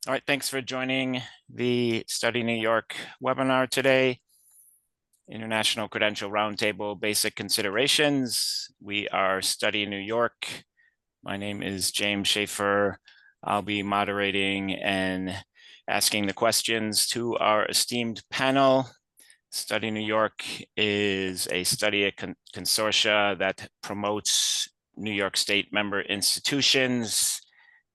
All right, thanks for joining the Study New York webinar today. International Credential Roundtable Basic Considerations. We are Study New York. My name is James Schaefer. I'll be moderating and asking the questions to our esteemed panel. Study New York is a study consortia that promotes New York State member institutions.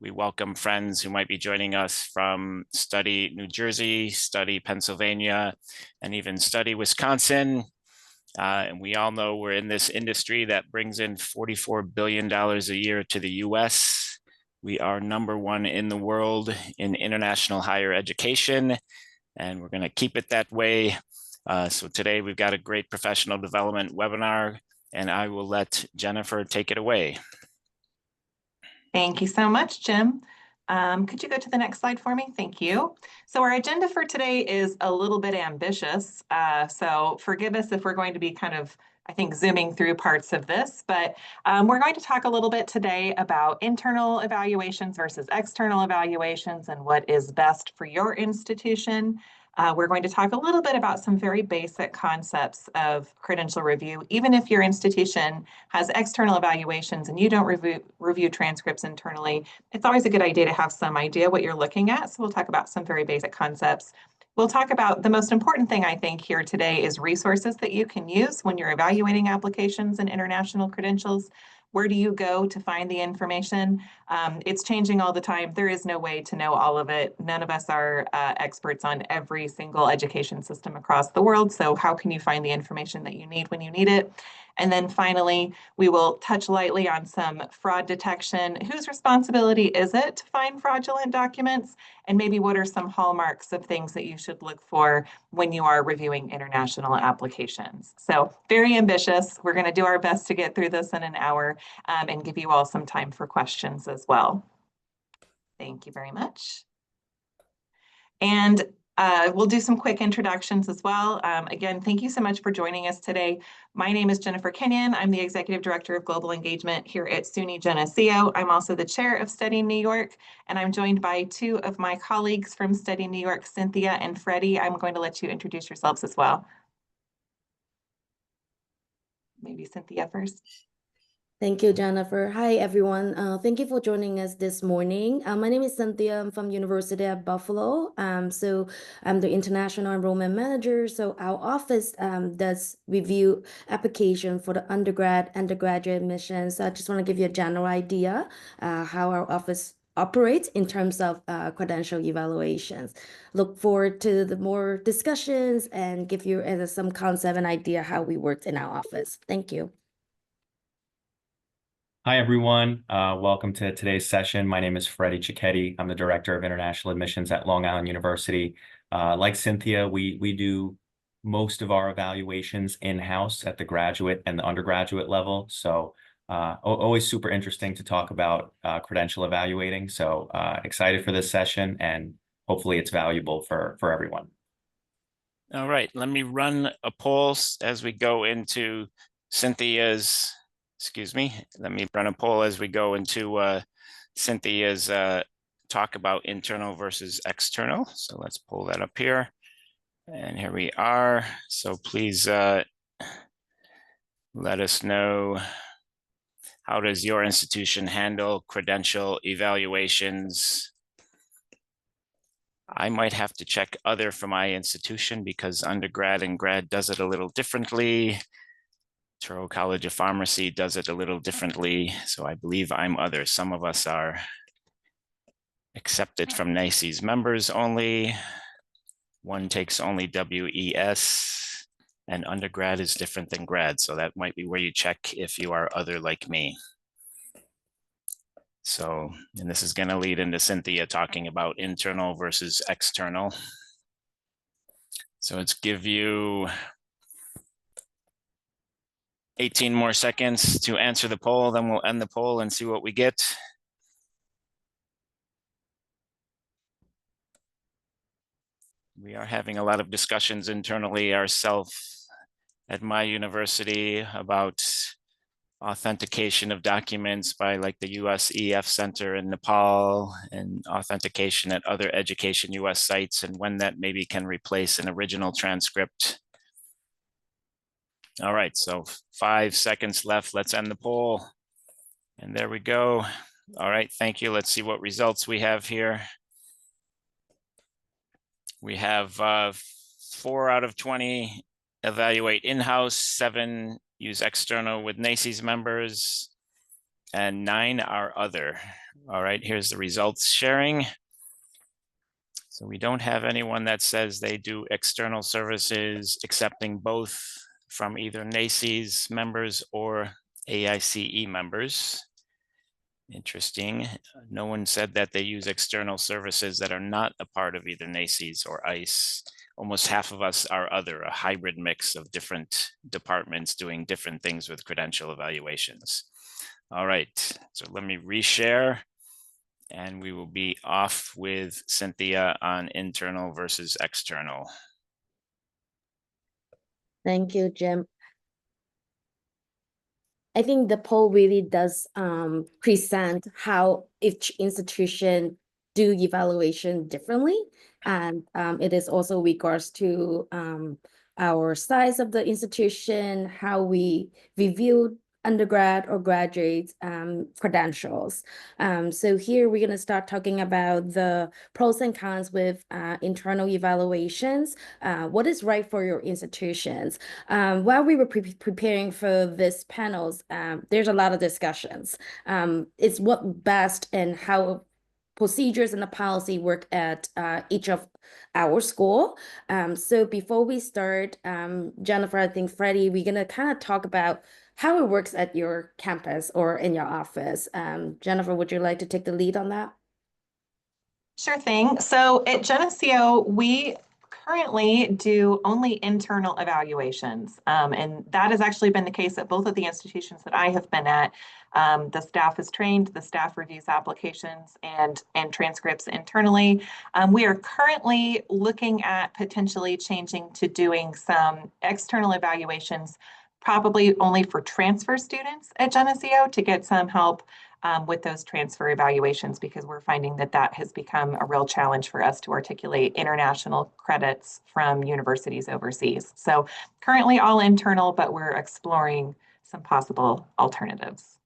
We welcome friends who might be joining us from Study New Jersey, Study Pennsylvania, and even Study Wisconsin. And we all know we're in this industry that brings in $44 billion a year to the US. We are #1 in the world in international higher education, and we're going to keep it that way. So today we've got a great professional development webinar, and I will let Jennifer take it away. Thank you so much, Jim. Could you go to the next slide for me? Thank you. So our agenda for today is a little bit ambitious. So forgive us if we're going to be kind of, I think, zooming through parts of this, but we're going to talk a little bit today about internal evaluations versus external evaluations and what is best for your institution. We're going to talk a little bit about some very basic concepts of credential review. Even if your institution has external evaluations and you don't review transcripts internally, it's always a good idea to have some idea what you're looking at. So we'll talk about some very basic concepts. We'll talk about the most important thing I think here today is resources that you can use when you're evaluating applications and international credentials. Where do you go to find the information? It's changing all the time. There is no way to know all of it. None of us are experts on every single education system across the world. So how can you find the information that you need when you need it? And then finally, we will touch lightly on some fraud detection. Whose responsibility is it to find fraudulent documents? And maybe what are some hallmarks of things that you should look for when you are reviewing international applications? So very ambitious. We're going to do our best to get through this in an hour and give you all some time for questions as well. Thank you very much. And we'll do some quick introductions as well. Again, thank you so much for joining us today. My name is Jennifer Kenyon. I'm the Executive Director of Global Engagement here at SUNY Geneseo. I'm also the Chair of Study New York, and I'm joined by two of my colleagues from Study New York, Cynthia and Freddy. I'm going to let you introduce yourselves as well. Maybe Cynthia first. Thank you, Jennifer. Hi, everyone. Thank you for joining us this morning. My name is Cynthia. I'm from University of Buffalo. So I'm the International Enrollment Manager. So our office does review application for the undergraduate admissions. So I just want to give you a general idea how our office operates in terms of credential evaluations. Look forward to the more discussions and give you some concept and idea how we work in our office. Thank you. Hi, everyone. Welcome to today's session. My name is Freddy Cicchetti. I'm the Director of International Admissions at Long Island University. Like Cynthia, we do most of our evaluations in-house at the graduate and the undergraduate level. So always super interesting to talk about credential evaluating. So excited for this session, and hopefully it's valuable for everyone. All right, let me run a poll as we go into Cynthia's let me run a poll as we go into Cynthia's talk about internal versus external. So let's pull that up here. And here we are. So please let us know, how does your institution handle credential evaluations? I might have to check other for my institution because undergrad and grad does it a little differently. Touro College of Pharmacy does it a little differently. So I believe I'm other. Some of us are accepted from NACCE's members only. One takes only WES, and undergrad is different than grad. So that might be where you check if you are other like me. So, and this is going to lead into Cynthia talking about internal versus external. So let's give you 18 more seconds to answer the poll, then we'll end the poll and see what we get. We are having a lot of discussions internally ourselves at my university about authentication of documents by like the USEF Center in Nepal, and authentication at other Education US sites, and when that maybe can replace an original transcript. All right, so 5 seconds left. Let's end the poll. And there we go. All right, thank you. Let's see what results we have here. We have 4 out of 20 evaluate in-house, 7 use external with NACCES members, and 9 are other. All right, here's the results sharing. So we don't have anyone that says they do external services, accepting both from either NACCES members or AICE members. Interesting. No one said that they use external services that are not a part of either NACCES or ICE. Almost half of us are other, a hybrid mix of different departments doing different things with credential evaluations. All right, so let me reshare, and we will be off with Cynthia on internal versus external. Thank you, Jim. I think the poll really does present how each institution do evaluation differently. And it is also regards to our size of the institution, how we review undergrad or graduate credentials. So here we're going to start talking about the pros and cons with internal evaluations. What is right for your institutions? While we were preparing for this panels, there's a lot of discussions. It's what best and how procedures and the policy work at each of our school. So before we start, Jennifer, I think Freddy, we're gonna kind of talk about how it works at your campus or in your office. Jennifer, would you like to take the lead on that? Sure thing. So at Geneseo, we currently do only internal evaluations. And that has actually been the case at both of the institutions that I have been at. The staff is trained, the staff reviews applications and transcripts internally. We are currently looking at potentially changing to doing some external evaluations, probably only for transfer students at Geneseo, to get some help with those transfer evaluations, because we're finding that that has become a real challenge for us to articulate international credits from universities overseas. So currently all internal, but we're exploring some possible alternatives.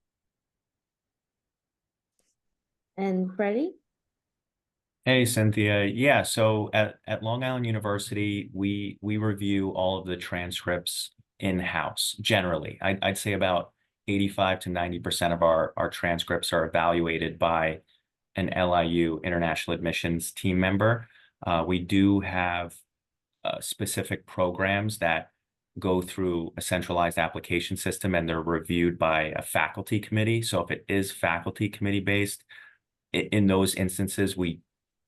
And Freddy? Hey, Cynthia. Yeah, so at Long Island University, we review all of the transcripts in-house generally. I'd say about 85 to 90% of our transcripts are evaluated by an LIU international admissions team member. We do have specific programs that go through a centralized application system, and they're reviewed by a faculty committee. So if it is faculty committee based, in those instances, we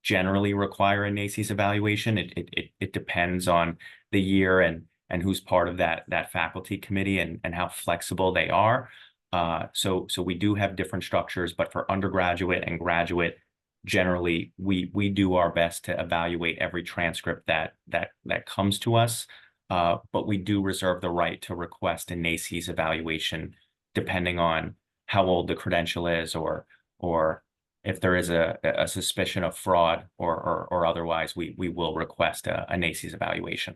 generally require a NACCES evaluation. It depends on the year and who's part of that faculty committee and how flexible they are. So we do have different structures, but for undergraduate and graduate, generally we do our best to evaluate every transcript that comes to us. But we do reserve the right to request a NACCES evaluation depending on how old the credential is, or if there is a suspicion of fraud or otherwise, we will request a NACCES evaluation.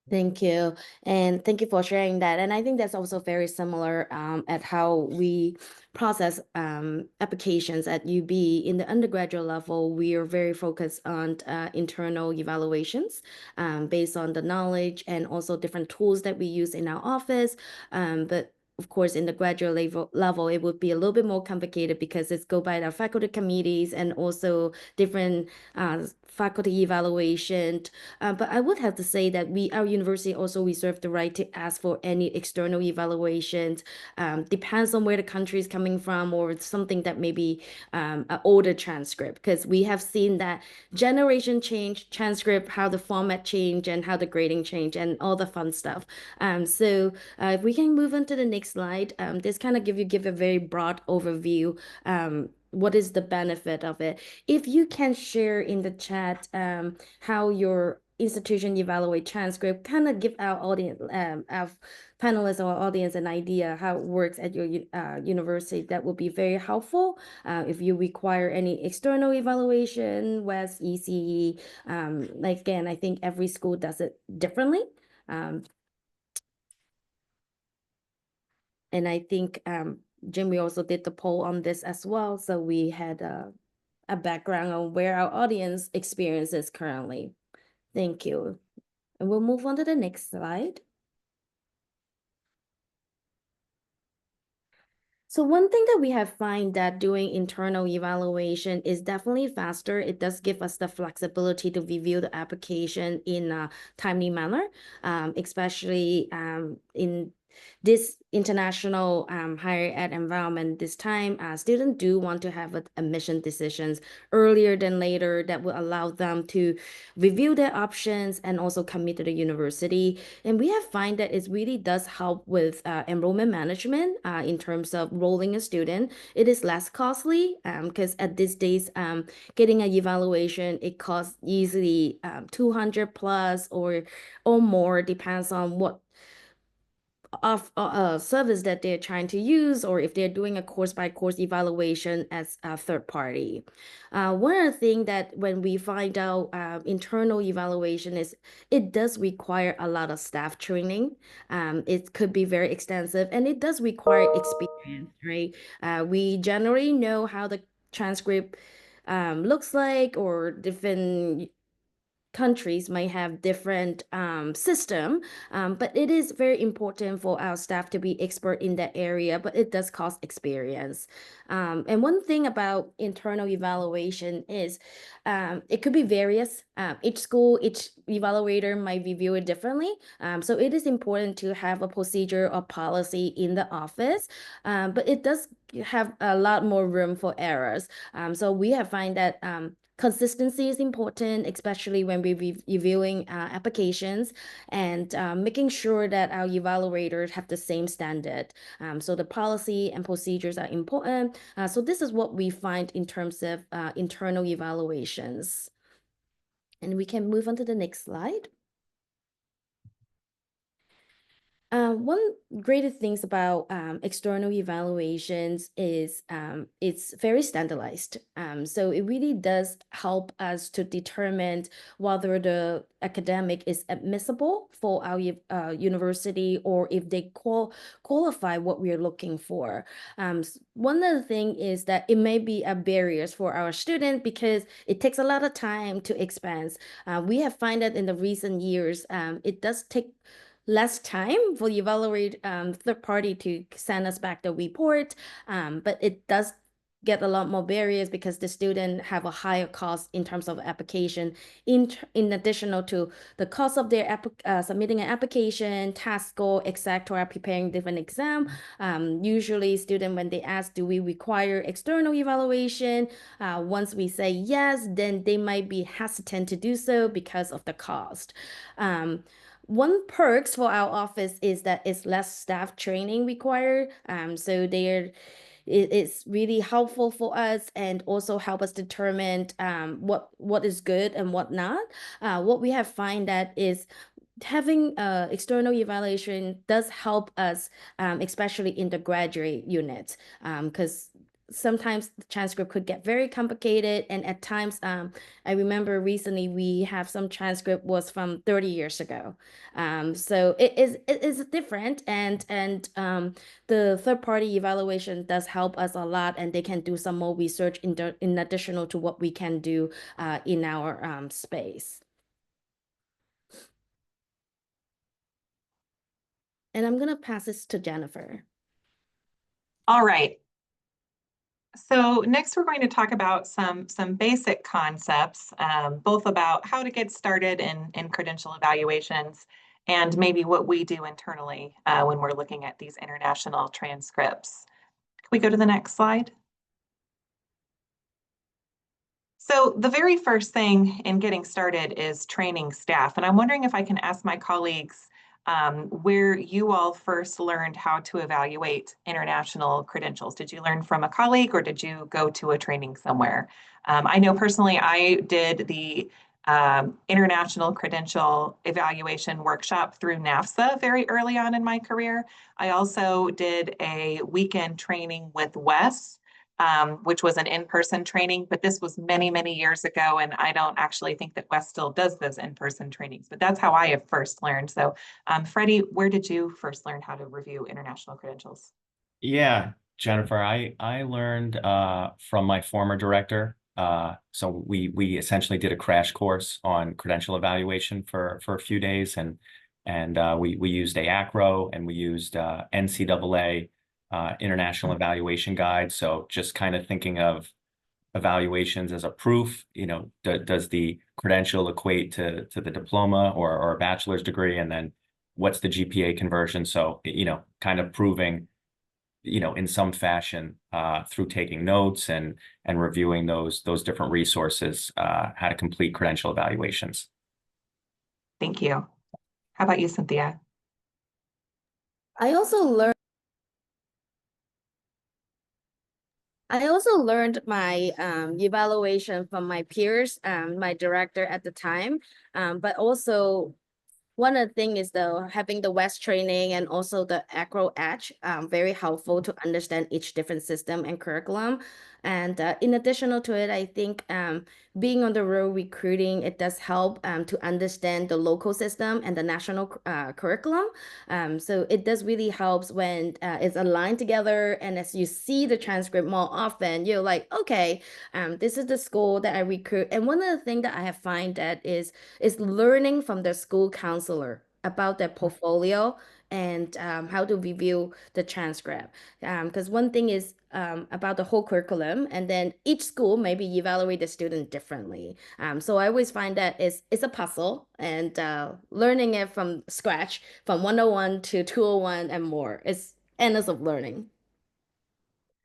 Thank you. And thank you for sharing that. And I think that's also very similar at how we process applications at UB. In the undergraduate level, we are very focused on internal evaluations based on the knowledge and also different tools that we use in our office. But of course, in the graduate level, it would be a little bit more complicated because it's go by the faculty committees and also different faculty evaluation. But I would have to say that our university also reserve the right to ask for any external evaluations. Depends on where the country is coming from, or something that may be an older transcript, because we have seen that generation change, transcript, how the format change and how the grading change and all the fun stuff. So if we can move on to the next slide, this kind of give a very broad overview. What is the benefit of it? If you can share in the chat how your institution evaluate transcript, kind of give our audience, our panelists or audience an idea how it works at your university. That would be very helpful. If you require any external evaluation, WES, ECE, again, I think every school does it differently. And I think, Jim, we also did the poll on this as well. So we had a background on where our audience experiences currently. Thank you. And we'll move on to the next slide. So one thing that we have find that doing internal evaluation is definitely faster. It does give us the flexibility to review the application in a timely manner, especially in this international higher ed environment. This time, students do want to have admission decisions earlier than later. That will allow them to review their options and also commit to the university. And we have find that it really does help with enrollment management in terms of rolling a student. It is less costly because at these days, getting an evaluation, it costs easily 200 plus or more, depends on what of service that they're trying to use, or if they're doing a course by course evaluation as a third party. One of the things that when we find out internal evaluation is it does require a lot of staff training. It could be very extensive and it does require experience, right? We generally know how the transcript looks like, or different countries might have different system, but it is very important for our staff to be expert in that area, but it does cost experience. And one thing about internal evaluation is it could be various. Each school, each evaluator might review it differently. So it is important to have a procedure or policy in the office, but it does have a lot more room for errors. So we have find that consistency is important, especially when we're reviewing applications, and making sure that our evaluators have the same standard. So the policy and procedures are important. So this is what we find in terms of internal evaluations. And we can move on to the next slide. One great things about external evaluations is it's very standardized. So it really does help us to determine whether the academic is admissible for our university, or if they qualify what we're looking for. One other thing is that it may be a barriers for our student because it takes a lot of time to expense. We have found that in the recent years, it does take less time for the evaluate third party to send us back the report, but it does get a lot more barriers because the student have a higher cost in terms of application, in additional to the cost of their submitting an application, task score, etc., preparing different exam. Usually student, when they ask, do we require external evaluation? Once we say yes, then they might be hesitant to do so because of the cost. One perks for our office is that it's less staff training required. So it's really helpful for us, and also help us determine what is good and what not. What we have find that is having external evaluation does help us, especially in the graduate unit, because sometimes the transcript could get very complicated, and at times I remember recently we have some transcript was from 30 years ago. So it is different, and the third-party evaluation does help us a lot, and they can do some more research in additional to what we can do in our space. And I'm gonna pass this to Jennifer. All right. So next we're going to talk about some basic concepts, both about how to get started in credential evaluations, and maybe what we do internally when we're looking at these international transcripts. Can we go to the next slide? So the very first thing in getting started is training staff. And I'm wondering if I can ask my colleagues where you all first learned how to evaluate international credentials. Did you learn from a colleague, or did you go to a training somewhere? I know personally I did the international credential evaluation workshop through NAFSA very early on in my career. I also did a weekend training with Wes, which was an in-person training, but this was many, many years ago. And I don't actually think that Wes still does those in-person trainings, but that's how I have first learned. So Freddie, where did you first learn how to review international credentials? Yeah, Jennifer, I learned from my former director. So we essentially did a crash course on credential evaluation for a few days, and we used AACRAO and we used NCAA International Evaluation Guide. So just kind of thinking of evaluations as a proof, does the credential equate to the diploma or a bachelor's degree, and then what's the GPA conversion? So kind of proving in some fashion through taking notes and reviewing those different resources, how to complete credential evaluations. Thank you. How about you, Cynthia? I also learned my evaluation from my peers, my director at the time, but also one of the things is having the West training and also the AACRAO Edge, very helpful to understand each different system and curriculum. And in addition to it, I think being on the road recruiting, it does help to understand the local system and the national curriculum. So it does really helps when it's aligned together. And as you see the transcript more often, you're like, okay, this is the school that I recruit. And one of the things that I have find that is learning from the school counselor about their portfolio and how to review the transcript. Because one thing is about the whole curriculum, and then each school maybe evaluate the student differently. So I always find that it's a puzzle, and learning it from scratch, from 101 to 201 and more. It's endless of learning.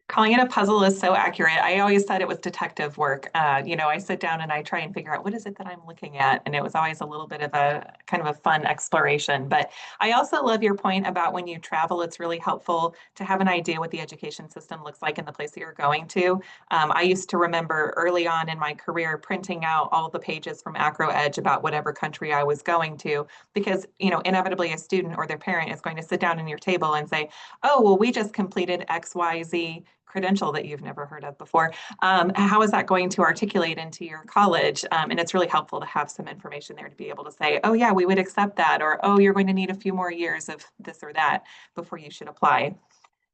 Calling it a puzzle is so accurate. I always thought it was detective work. I sit down and I try and figure out what is it that I'm looking at. And it was always a little bit of a kind of a fun exploration. But I also love your point about when you travel, it's really helpful to have an idea what the education system looks like in the place that you're going to. I used to remember early on in my career printing out all the pages from AACRAO Edge about whatever country I was going to, because, inevitably a student or their parent is going to sit down in your table and say, oh, well, we just completed XYZ credential that you've never heard of before. How is that going to articulate into your college? And it's really helpful to have some information there to be able to say, oh yeah, we would accept that, or oh, you're going to need a few more years of this or that before you should apply.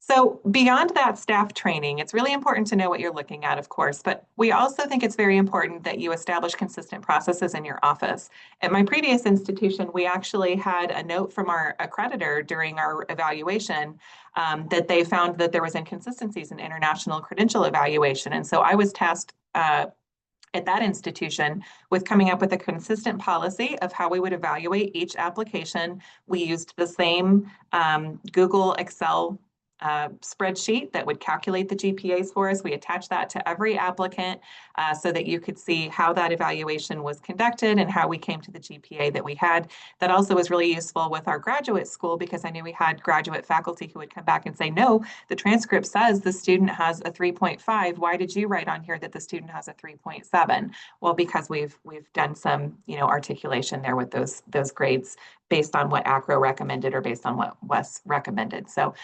So beyond that staff training, it's really important to know what you're looking at, of course, but we also think it's very important that you establish consistent processes in your office. At my previous institution, we actually had a note from our accreditor during our evaluation that they found that there was inconsistencies in international credential evaluation. And so I was tasked at that institution with coming up with a consistent policy of how we would evaluate each application. We used the same Google Excel spreadsheet that would calculate the GPAs for us. We attached that to every applicant so that you could see how that evaluation was conducted and how we came to the GPA that we had. That also was really useful with our graduate school because I knew we had graduate faculty who would come back and say, no, the transcript says the student has a 3.5. Why did you write on here that the student has a 3.7? Well, because we've done some, articulation there with those grades based on what AACRAO recommended or based on what Wes recommended. So,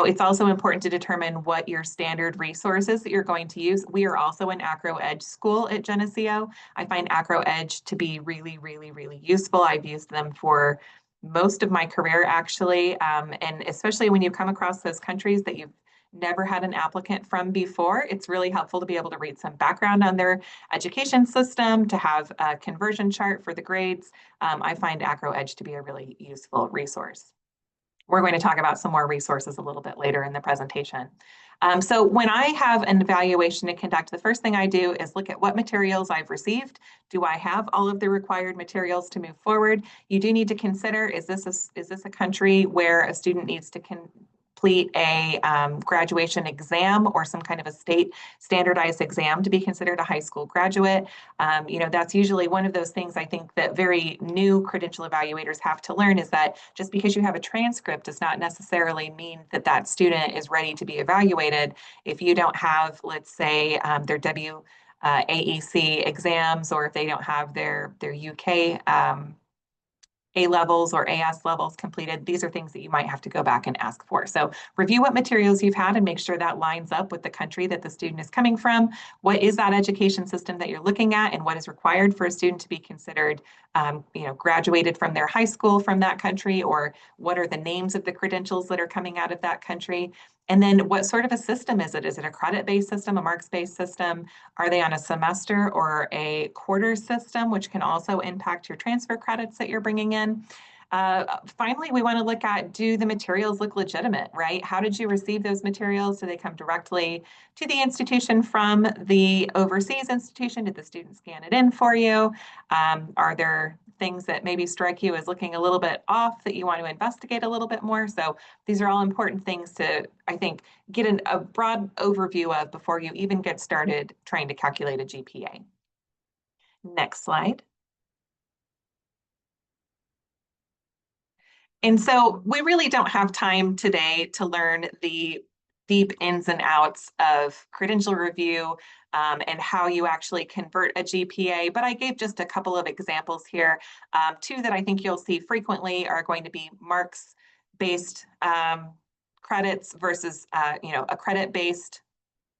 it's also important to determine what your standard resources that you're going to use. We are also an AACRAO Edge school at Geneseo. I find AACRAO Edge to be really, really, really useful. I've used them for most of my career, actually, and especially when you come across those countries that you've never had an applicant from before, it's really helpful to be able to read some background on their education system, to have a conversion chart for the grades. I find AACRAO Edge to be a really useful resource. We're going to talk about some more resources a little bit later in the presentation. So when I have an evaluation to conduct, the first thing I do is look at what materials I've received. Do I have all of the required materials to move forward? You do need to consider, is this a country where a student needs to complete a graduation exam or some kind of a state standardized exam to be considered a high school graduate? That's usually one of those things I think that very new credential evaluators have to learn, is that just because you have a transcript does not necessarily mean that that student is ready to be evaluated. If you don't have, let's say, their AEC exams, or if they don't have their UK A levels or AS levels completed, these are things that you might have to go back and ask for. So review what materials you've had and make sure that lines up with the country that the student is coming from. What is that education system that you're looking at, and what is required for a student to be considered, graduated from their high school from that country, or what are the names of the credentials that are coming out of that country? And then what sort of a system is it? Is it a credit-based system, a marks-based system? Are they on a semester or a quarter system, which can also impact your transfer credits that you're bringing in? Finally, we want to look at, do the materials look legitimate, right? How did you receive those materials? Do they come directly to the institution from the overseas institution? Did the student scan it in for you? Are there things that maybe strike you as looking a little bit off that you want to investigate a little bit more? So these are all important things to, I think, get a broad overview of before you even get started trying to calculate a GPA. Next slide. And so we really don't have time today to learn the deep ins and outs of credential review and how you actually convert a GPA, but I gave just a couple of examples here. Two that I think you'll see frequently are going to be marks-based credits versus a credit-based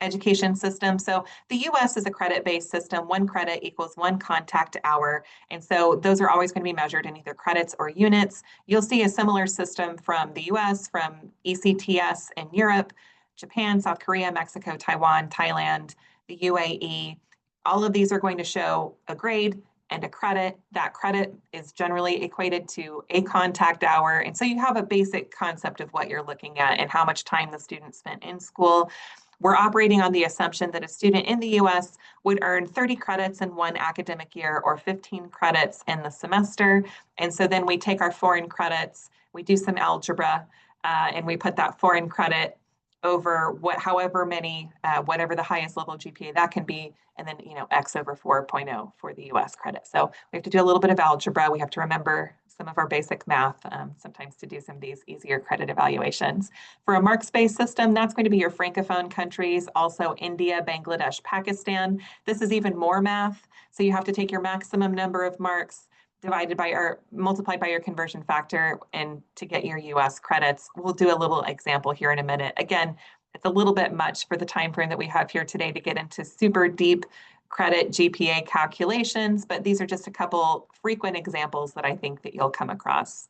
education system. So the US is a credit-based system. 1 credit equals 1 contact hour. And so those are always going to be measured in either credits or units. You'll see a similar system from the US, from ECTS in Europe, Japan, South Korea, Mexico, Taiwan, Thailand, the UAE. All of these are going to show a grade and a credit. That credit is generally equated to a contact hour. And so you have a basic concept of what you're looking at and how much time the student spent in school. We're operating on the assumption that a student in the US would earn 30 credits in 1 academic year or 15 credits in the semester. And so then we take our foreign credits, we do some algebra, and we put that foreign credit over however many, whatever the highest level GPA that can be, and then X over 4.0 for the US credit. So we have to do a little bit of algebra. We have to remember some of our basic math sometimes to do some of these easier credit evaluations. For a marks-based system, that's going to be your Francophone countries, also India, Bangladesh, Pakistan. This is even more math. So you have to take your maximum number of marks divided by or multiplied by your conversion factor and to get your US credits. We'll do a little example here in a minute. Again, it's a little bit much for the time frame that we have here today to get into super deep credit GPA calculations, but these are just a couple frequent examples that I think that you'll come across.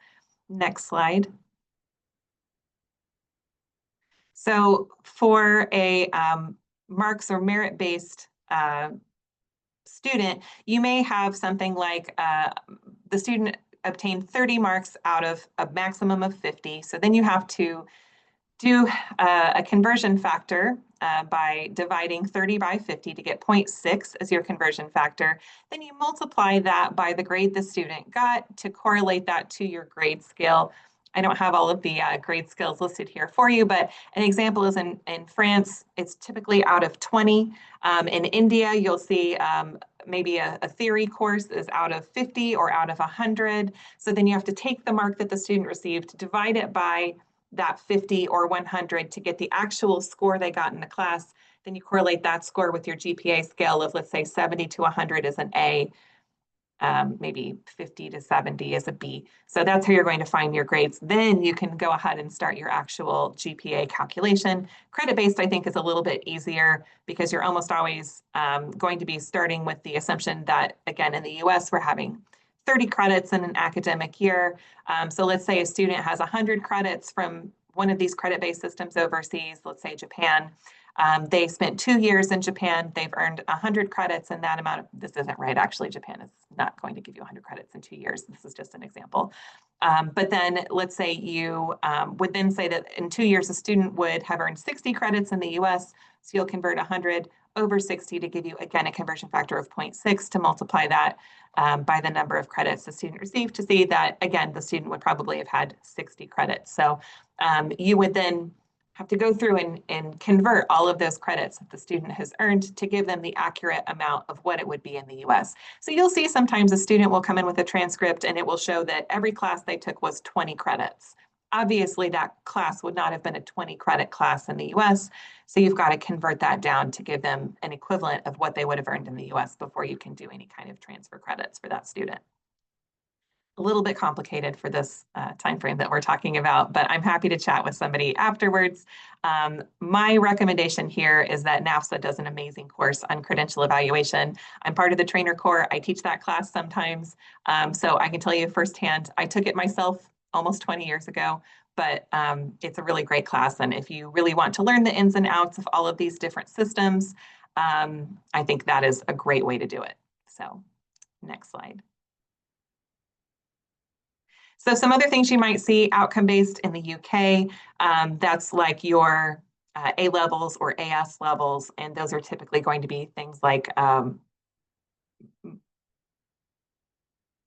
Next slide. So for a marks or merit-based student, you may have something like the student obtained 30 marks out of a maximum of 50. So then you have to do a conversion factor by dividing 30 by 50 to get 0.6 as your conversion factor. Then you multiply that by the grade the student got to correlate that to your grade scale. I don't have all of the grade scales listed here for you, but an example is in France, it's typically out of 20. In India, you'll see maybe a theory course is out of 50 or out of 100. So then you have to take the mark that the student received, divide it by that 50 or 100 to get the actual score they got in the class. Then you correlate that score with your GPA scale of, let's say, 70 to 100 is an A, maybe 50 to 70 is a B. So that's how you're going to find your grades. Then you can go ahead and start your actual GPA calculation. Credit-based, I think, is a little bit easier because you're almost always going to be starting with the assumption that, again, in the US, we're having 30 credits in an academic year. So let's say a student has 100 credits from one of these credit-based systems overseas, let's say Japan. They spent 2 years in Japan. They've earned 100 credits in that amount. This isn't right. Actually, Japan is not going to give you 100 credits in 2 years. This is just an example. But then let's say you would then say that in 2 years, a student would have earned 60 credits in the US. So you'll convert 100 over 60 to give you, again, a conversion factor of 0.6 to multiply that by the number of credits the student received to see that, again, the student would probably have had 60 credits. So you would then have to go through and convert all of those credits that the student has earned to give them the accurate amount of what it would be in the US. So you'll see sometimes a student will come in with a transcript and it will show that every class they took was 20 credits. Obviously, that class would not have been a 20 credit class in the US, so you've got to convert that down to give them an equivalent of what they would have earned in the US before you can do any kind of transfer credits for that student. A little bit complicated for this time frame that we're talking about, but I'm happy to chat with somebody afterwards. My recommendation here is that NAFSA does an amazing course on credential evaluation. I'm part of the trainer corps. I teach that class sometimes, so I can tell you firsthand, I took it myself almost 20 years ago, but it's a really great class. And if you really want to learn the ins and outs of all of these different systems, I think that is a great way to do it. So next slide. So some other things you might see outcome-based in the UK, that's like your A levels or AS levels, and those are typically going to be things like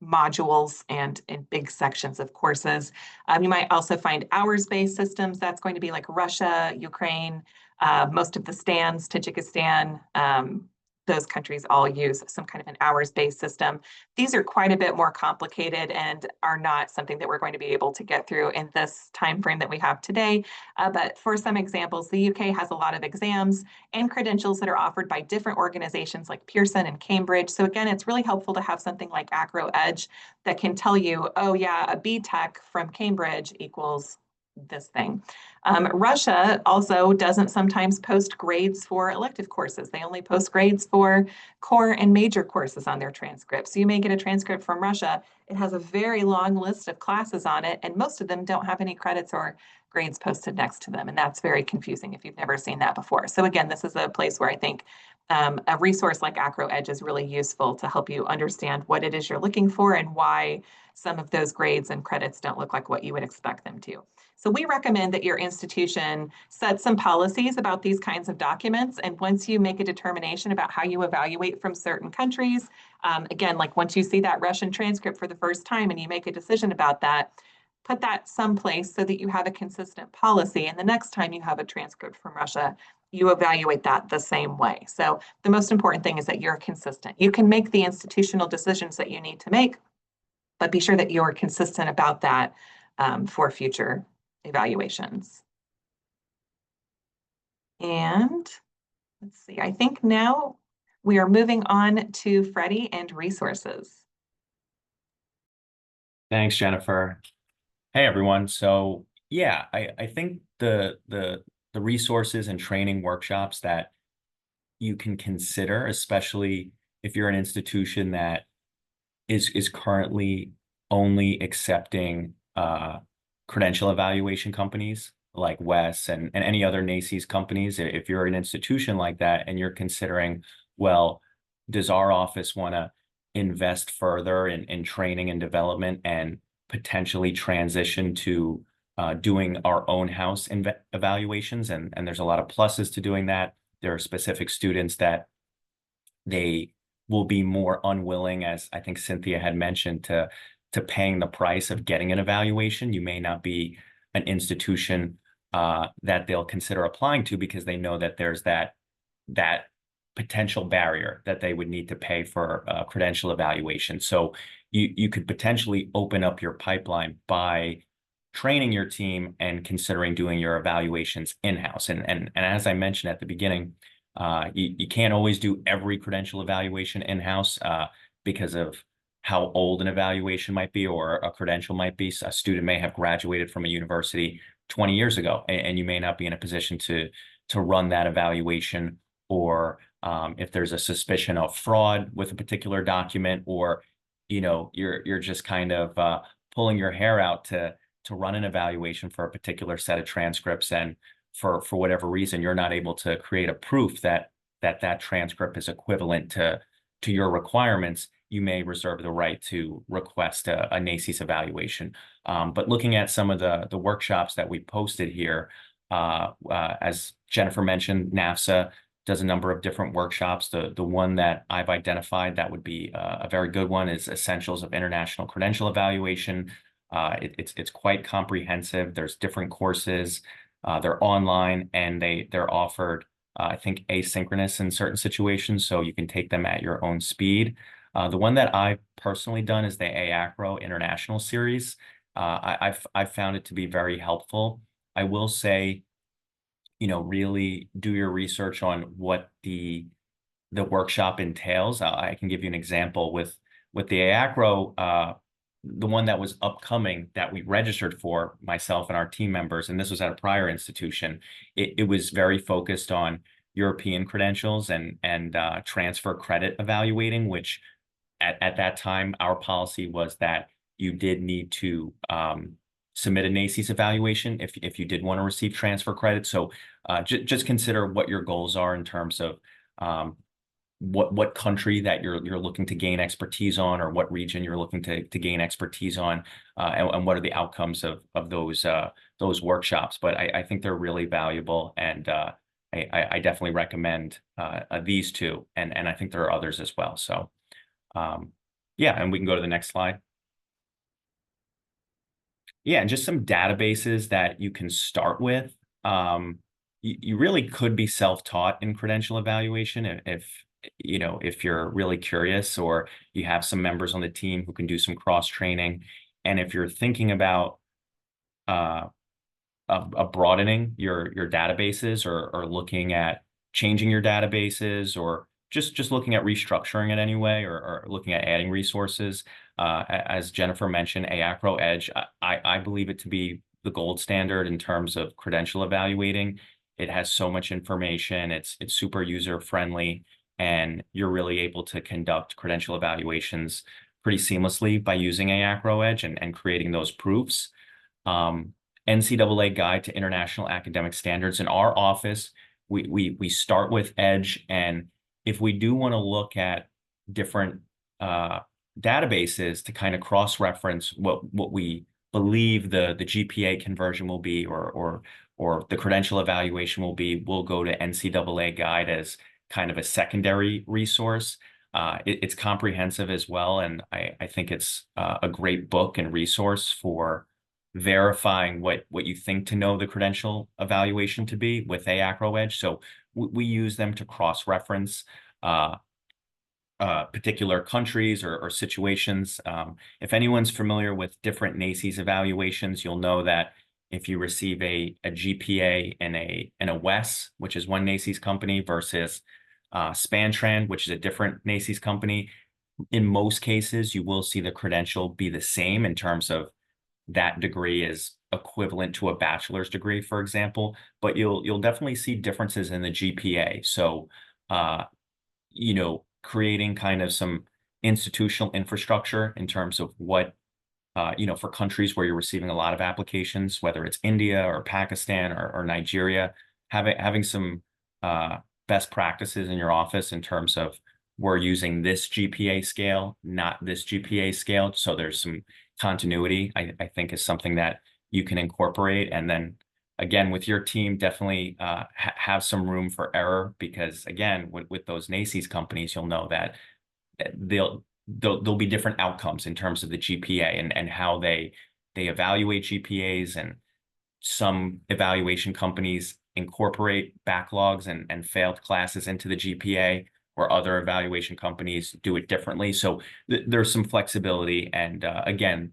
modules and big sections of courses. You might also find hours-based systems. That's going to be like Russia, Ukraine, most of the stands, Tajikistan, those countries all use some kind of an hours-based system. These are quite a bit more complicated and are not something that we're going to be able to get through in this time frame that we have today. But for some examples, the UK has a lot of exams and credentials that are offered by different organizations like Pearson and Cambridge. So again, it's really helpful to have something like AACRAO Edge that can tell you, oh yeah, a B.Tech from Cambridge equals this thing. Russia also doesn't sometimes post grades for elective courses. They only post grades for core and major courses on their transcripts. So you may get a transcript from Russia. It has a very long list of classes on it, and most of them don't have any credits or grades posted next to them. And that's very confusing if you've never seen that before. So again, this is a place where I think a resource like AACRAO Edge is really useful to help you understand what it is you're looking for and why some of those grades and credits don't look like what you would expect them to. So we recommend that your institution set some policies about these kinds of documents. And once you make a determination about how you evaluate from certain countries, again, like once you see that Russian transcript for the first time and you make a decision about that, put that someplace so that you have a consistent policy. And the next time you have a transcript from Russia, you evaluate that the same way. So the most important thing is that you're consistent. You can make the institutional decisions that you need to make, but be sure that you're consistent about that for future evaluations. And let's see, I think now we are moving on to Freddy and resources. Thanks, Jennifer. Hey, everyone. So yeah, I think the resources and training workshops that you can consider, especially if you're an institution that is currently only accepting credential evaluation companies like WES and any other NACES companies. If you're an institution like that and you're considering, well, does our office want to invest further in training and development and potentially transition to doing our own house evaluations? And there's a lot of pluses to doing that. There are specific students that they will be more unwilling, as I think Cynthia had mentioned, to paying the price of getting an evaluation. You may not be an institution that they'll consider applying to because they know that there's that potential barrier that they would need to pay for a credential evaluation. So you could potentially open up your pipeline by training your team and considering doing your evaluations in-house. And as I mentioned at the beginning, you can't always do every credential evaluation in-house because of how old an evaluation might be or a credential might be. So a student may have graduated from a university 20 years ago, and you may not be in a position to run that evaluation, or if there's a suspicion of fraud with a particular document, or you're just kind of pulling your hair out to run an evaluation for a particular set of transcripts, and for whatever reason you're not able to create a proof that transcript is equivalent to your requirements, you may reserve the right to request a NACES evaluation. But looking at some of the workshops that we posted here, as Jennifer mentioned, NAFSA does a number of different workshops. The one that I've identified that would be a very good one is Essentials of International Credential Evaluation. It's quite comprehensive. There's different courses. They're online, and they're offered, I think, asynchronous in certain situations, so you can take them at your own speed. The one that I've personally done is the AACRAO International Series. I've found it to be very helpful. I will say, really do your research on what the workshop entails. I can give you an example with the AACRAO, the one that was upcoming that we registered for, myself and our team members, and this was at a prior institution. It was very focused on European credentials and transfer credit evaluating, which at that time, our policy was that you did need to submit a NACES evaluation if you did want to receive transfer credit. So just consider what your goals are in terms of what country that you're looking to gain expertise on, or what region you're looking to gain expertise on, and what are the outcomes of those workshops. But I think they're really valuable, and I definitely recommend these two, and I think there are others as well. So yeah, and we can go to the next slide. Yeah, and just some databases that you can start with. You really could be self-taught in credential evaluation if you're really curious, or you have some members on the team who can do some cross-training. And if you're thinking about broadening your databases, or looking at changing your databases, or just looking at restructuring it anyway, or looking at adding resources, as Jennifer mentioned, AACRAO Edge, I believe it to be the gold standard in terms of credential evaluating. It has so much information. It's super user friendly, and you're really able to conduct credential evaluations pretty seamlessly by using AACRAO Edge and creating those proofs. NCAA Guide to International Academic Standards. In our office, we start with Edge, and if we do want to look at different databases to kind of cross-reference what we believe the GPA conversion will be, or the credential evaluation will be, we'll go to NCAA Guide as kind of a secondary resource. It's comprehensive as well, and I think it's a great book and resource for verifying what you think to know the credential evaluation to be with AACRAO Edge. So we use them to cross-reference particular countries or situations. If anyone's familiar with different NACES evaluations, you'll know that if you receive a GPA in a WES, which is one NACES company, versus SpanTran, which is a different NACES company, in most cases, you will see the credential be the same in terms of that degree is equivalent to a bachelor's degree, for example, but you'll definitely see differences in the GPA. So, creating kind of some institutional infrastructure in terms of what, for countries where you're receiving a lot of applications, whether it's India or Pakistan or Nigeria, having some best practices in your office in terms of, we're using this GPA scale, not this GPA scale. So there's some continuity, I think, is something that you can incorporate. And then again, with your team, definitely have some room for error, because again, with those NACES companies, you'll know that there'll be different outcomes in terms of the GPA and how they evaluate GPAs. And some evaluation companies incorporate backlogs and failed classes into the GPA, or other evaluation companies do it differently. So there's some flexibility. And again,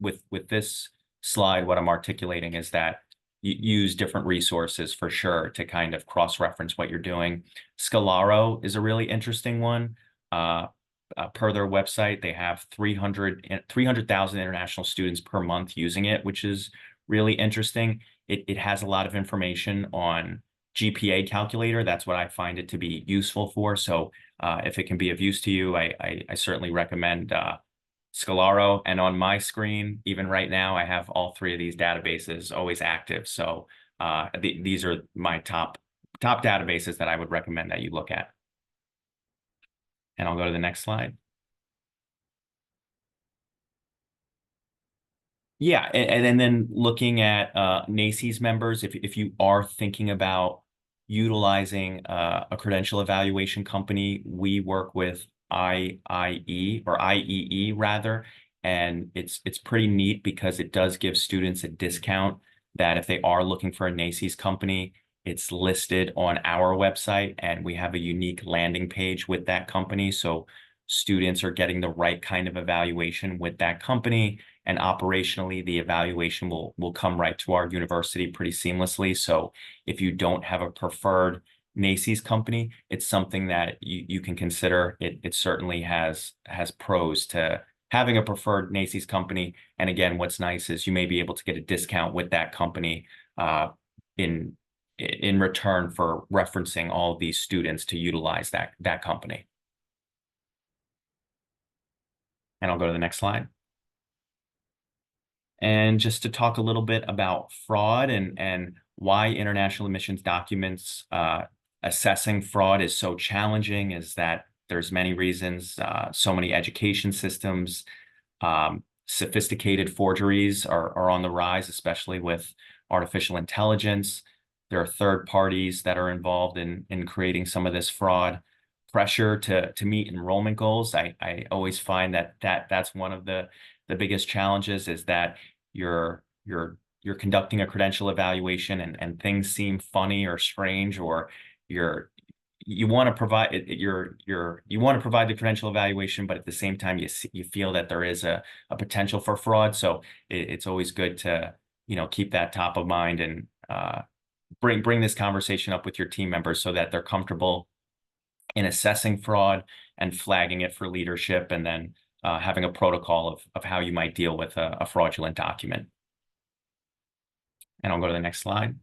with this slide, what I'm articulating is that you use different resources for sure to kind of cross-reference what you're doing. Scalaro is a really interesting one. Per their website, they have 300,000 international students per month using it, which is really interesting. It has a lot of information on GPA calculator. That's what I find it to be useful for. So if it can be of use to you, I certainly recommend Scalaro. And on my screen, even right now, I have all three of these databases always active. So these are my top databases that I would recommend that you look at. And I'll go to the next slide. Yeah, and then looking at NACES members, if you are thinking about utilizing a credential evaluation company, we work with IEE rather, and it's pretty neat because it does give students a discount that if they are looking for a NACES company, it's listed on our website, and we have a unique landing page with that company. So students are getting the right kind of evaluation with that company, and operationally, the evaluation will come right to our university pretty seamlessly. So if you don't have a preferred NACCES company, it's something that you can consider. It certainly has pros to having a preferred NACCES company. And again, what's nice is you may be able to get a discount with that company in return for referencing all of these students to utilize that company. And I'll go to the next slide. And just to talk a little bit about fraud and why international admissions documents assessing fraud is so challenging is that there's many reasons. So many education systems, sophisticated forgeries are on the rise, especially with artificial intelligence. There are third parties that are involved in creating some of this fraud. Pressure to meet enrollment goals. I always find that's one of the biggest challenges is that you're conducting a credential evaluation and things seem funny or strange, or you want to provide the credential evaluation, but at the same time you feel that there is a potential for fraud. So it's always good to keep that top of mind and bring this conversation up with your team members so that they're comfortable in assessing fraud and flagging it for leadership, and then having a protocol of how you might deal with a fraudulent document. And I'll go to the next slide.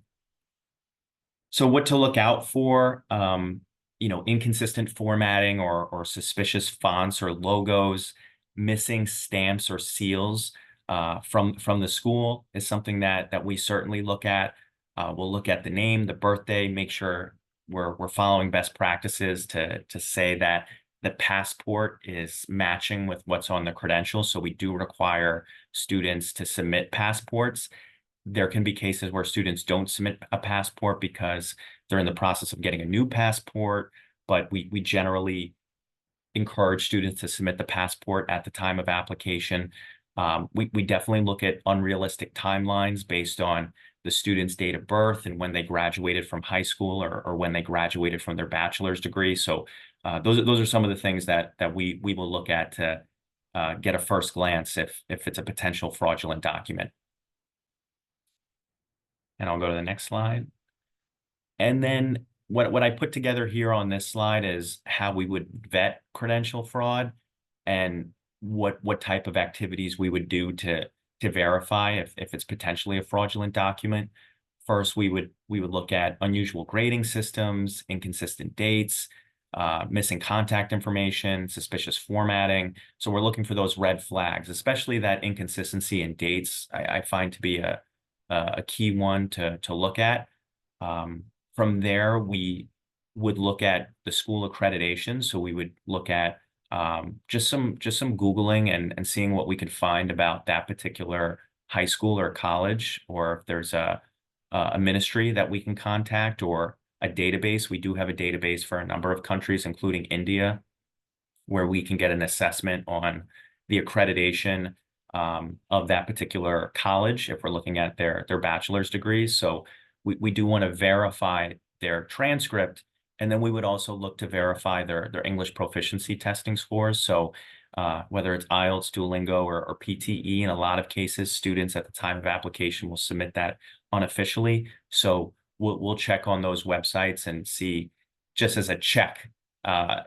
So what to look out for, inconsistent formatting or suspicious fonts or logos, missing stamps or seals from the school is something that we certainly look at. We'll look at the name, the birthday, make sure we're following best practices to say that the passport is matching with what's on the credential. So we do require students to submit passports. There can be cases where students don't submit a passport because they're in the process of getting a new passport, but we generally encourage students to submit the passport at the time of application. We definitely look at unrealistic timelines based on the student's date of birth and when they graduated from high school or when they graduated from their bachelor's degree. So those are some of the things that we will look at to get a first glance if it's a potential fraudulent document. And I'll go to the next slide. And then what I put together here on this slide is how we would vet credential fraud and what type of activities we would do to verify if it's potentially a fraudulent document. First, we would look at unusual grading systems, inconsistent dates, missing contact information, suspicious formatting. So we're looking for those red flags, especially that inconsistency in dates. I find to be a key one to look at. From there, we would look at the school accreditation. So we would look at just some Googling and seeing what we could find about that particular high school or college, or if there's a ministry that we can contact or a database. We do have a database for a number of countries, including India, where we can get an assessment on the accreditation of that particular college if we're looking at their bachelor's degrees. So we do want to verify their transcript, and then we would also look to verify their English proficiency testing scores. So whether it's IELTS, Duolingo, or PTE, in a lot of cases, students at the time of application will submit that unofficially. So we'll check on those websites and see, just as a check,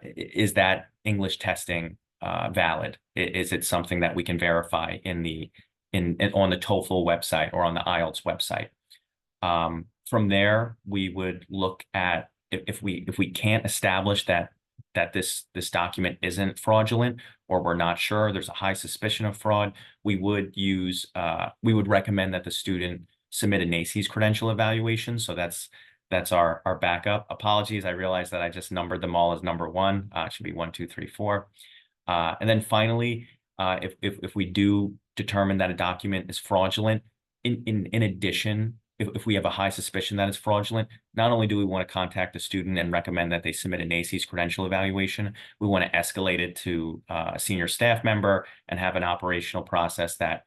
is that English testing valid? Is it something that we can verify on the TOEFL website or on the IELTS website? From there, we would look at if we can't establish that this document isn't fraudulent, or we're not sure, there's a high suspicion of fraud, we would recommend that the student submit a NACCES credential evaluation. So that's our backup. Apologies, I realize that I just numbered them all as number one. It should be 1, 2, 3, 4. And then finally, if we do determine that a document is fraudulent, in addition, if we have a high suspicion that it's fraudulent, not only do we want to contact the student and recommend that they submit a NACCES credential evaluation, we want to escalate it to a senior staff member and have an operational process that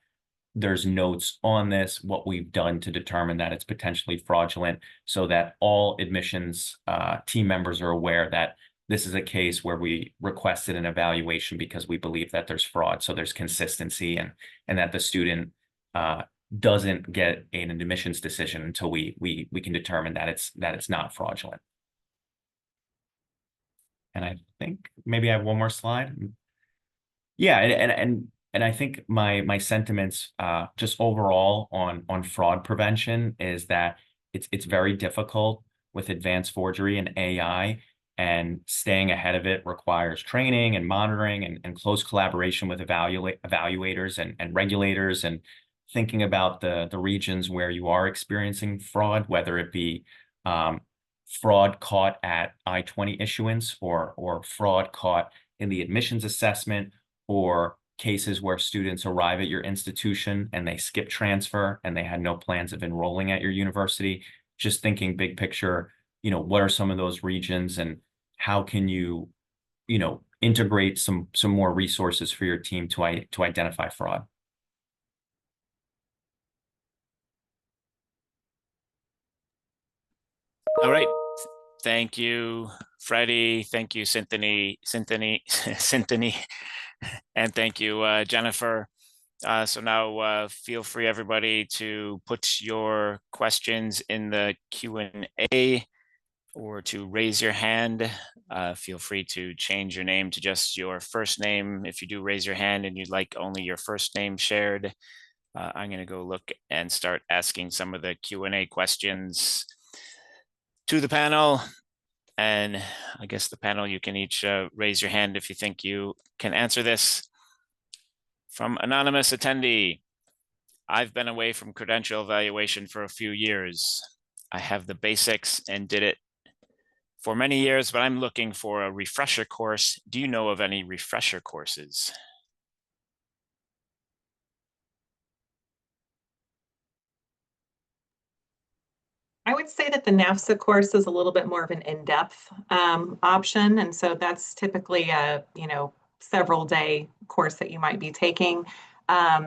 there's notes on this, what we've done to determine that it's potentially fraudulent, so that all admissions team members are aware that this is a case where we requested an evaluation because we believe that there's fraud. So there's consistency and that the student doesn't get an admissions decision until we can determine that it's not fraudulent. And I think maybe I have one more slide. Yeah, and I think my sentiments just overall on fraud prevention is that it's very difficult with advanced forgery and AI, and staying ahead of it requires training and monitoring and close collaboration with evaluators and regulators, and thinking about the regions where you are experiencing fraud, whether it be fraud caught at I-20 issuance or fraud caught in the admissions assessment, or cases where students arrive at your institution and they skip transfer and they had no plans of enrolling at your university. Just thinking big picture, what are some of those regions, and how can you, integrate some more resources for your team to identify fraud? All right. Thank you, Freddie. Thank you, Cynthia, and thank you, Jennifer. So now feel free, everybody, to put your questions in the Q&A or to raise your hand. Feel free to change your name to just your first name if you do raise your hand and you'd like only your first name shared. I'm going to go look and start asking some of the Q&A questions to the panel. And I guess the panel, you can each raise your hand if you think you can answer this. From anonymous attendee, I've been away from credential evaluation for a few years. I have the basics and did it for many years, but I'm looking for a refresher course. Do you know of any refresher courses? I would say that the NAFSA course is a little bit more of an in-depth option. And so that's typically a, several day course that you might be taking.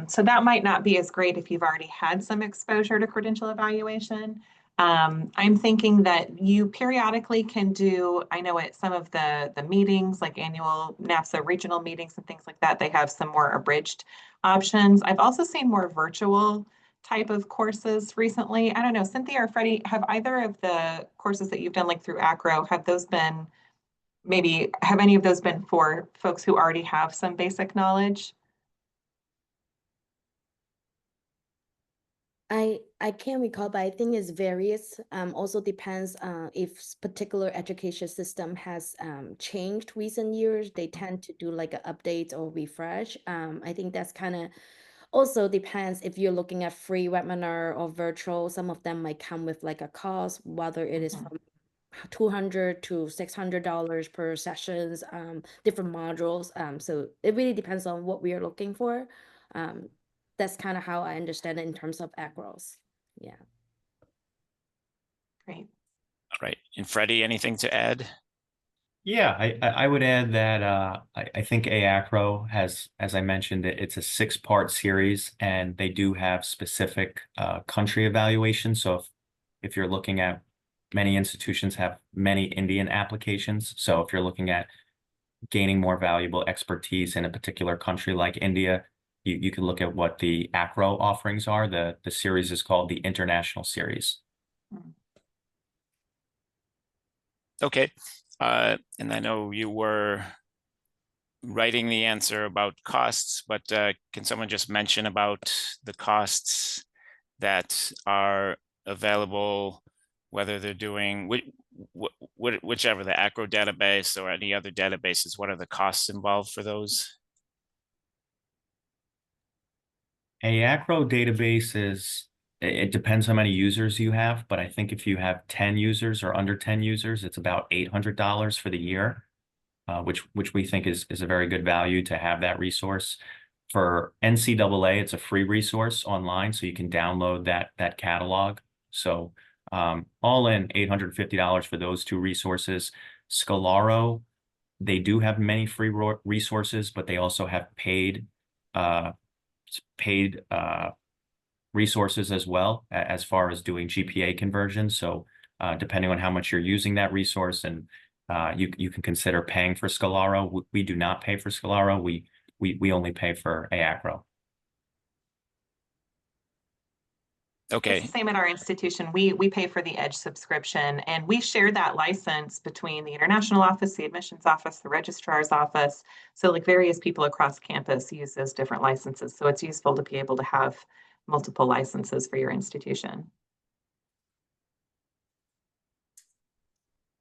So that might not be as great if you've already had some exposure to credential evaluation. I'm thinking that you periodically can do, I know at some of the meetings, like annual NAFSA regional meetings and things like that, they have some more abridged options. I've also seen more virtual type of courses recently. I don't know, Cynthia or Freddie, have either of the courses that you've done like through AACRAO, have any of those been for folks who already have some basic knowledge? I can't recall, but I think it's various. Also depends if particular education system has changed recent years. They tend to do like an update or refresh. I think that's kind of also depends if you're looking at free webinar or virtual. Some of them might come with like a cost, whether it is from $200 to $600 per sessions, different modules. So it really depends on what we are looking for. That's kind of how I understand it in terms of AACRAOs. Yeah. Great. All right. And Freddie, anything to add? Yeah, I would add that I think AACRAO has, as I mentioned, it's a 6-part series, and they do have specific country evaluations. So if you're looking at, many institutions have many Indian applications. So if you're looking at gaining more valuable expertise in a particular country like India, you can look at what the AACRAO offerings are. The series is called the International Series. Okay. And I know you were writing the answer about costs, but can someone just mention about the costs that are available, whether they're doing whichever, the AACRAO database or any other databases? What are the costs involved for those? AACRAO database it depends how many users you have, but I think if you have 10 users or under 10 users, it's about $800 for the year, which we think is a very good value to have that resource. For NCAA, it's a free resource online, so you can download that catalog. So all in $850 for those two resources. Scalaro, they do have many free resources, but they also have paid resources as well, as far as doing GPA conversions. So depending on how much you're using that resource and you can consider paying for Scalaro. We do not pay for Scalaro. We only pay for AACRAO. Okay. It's the same at our institution. We pay for the Edge subscription, and we share that license between the international office, the admissions office, the registrar's office. So like various people across campus use those different licenses. So it's useful to be able to have multiple licenses for your institution.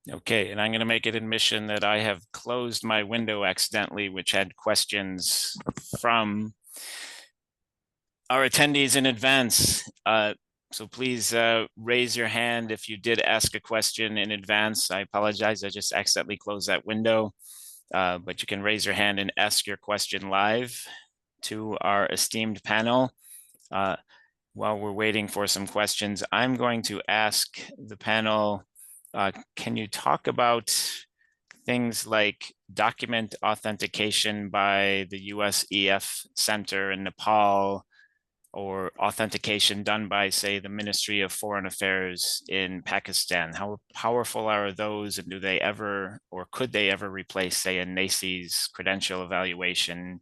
Okay, and I'm going to make an admission that I have closed my window accidentally, which had questions from our attendees in advance. So please raise your hand if you did ask a question in advance. I apologize, I just accidentally closed that window. But you can raise your hand and ask your question live to our esteemed panel. While we're waiting for some questions, I'm going to ask the panel, can you talk about things like document authentication by the USEF Center in Nepal, or authentication done by, say, the Ministry of Foreign Affairs in Pakistan? How powerful are those, and do they ever, or could they ever replace, say, a NACE's credential evaluation?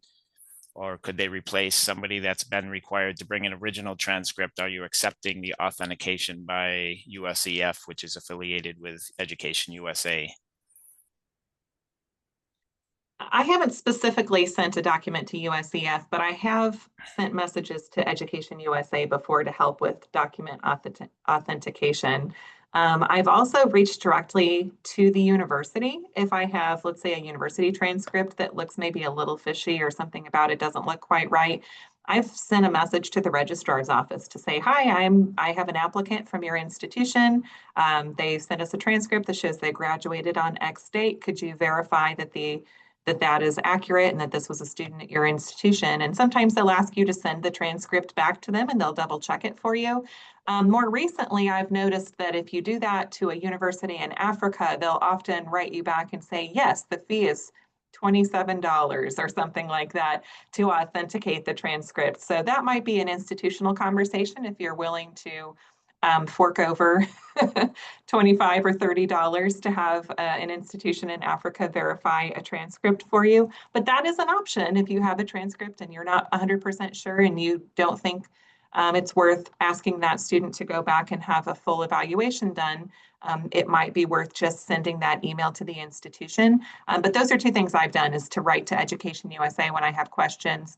Or could they replace somebody that's been required to bring an original transcript? Are you accepting the authentication by USEF, which is affiliated with Education USA? I haven't specifically sent a document to USEF, but I have sent messages to Education USA before to help with document authentication. I've also reached directly to the university if I have, let's say, a university transcript that looks maybe a little fishy or something about it doesn't look quite right. I've sent a message to the registrar's office to say, hi, I have an applicant from your institution. They sent us a transcript that shows they graduated on X date. Could you verify that that is accurate and that this was a student at your institution? And sometimes they'll ask you to send the transcript back to them and they'll double check it for you. More recently, I've noticed that if you do that to a university in Africa, they'll often write you back and say, yes, the fee is $27 or something like that to authenticate the transcript. So that might be an institutional conversation if you're willing to fork over $25 or $30 to have an institution in Africa verify a transcript for you. But that is an option if you have a transcript and you're not 100% sure and you don't think it's worth asking that student to go back and have a full evaluation done. It might be worth just sending that email to the institution. But those are two things I've done, is to write to Education USA when I have questions,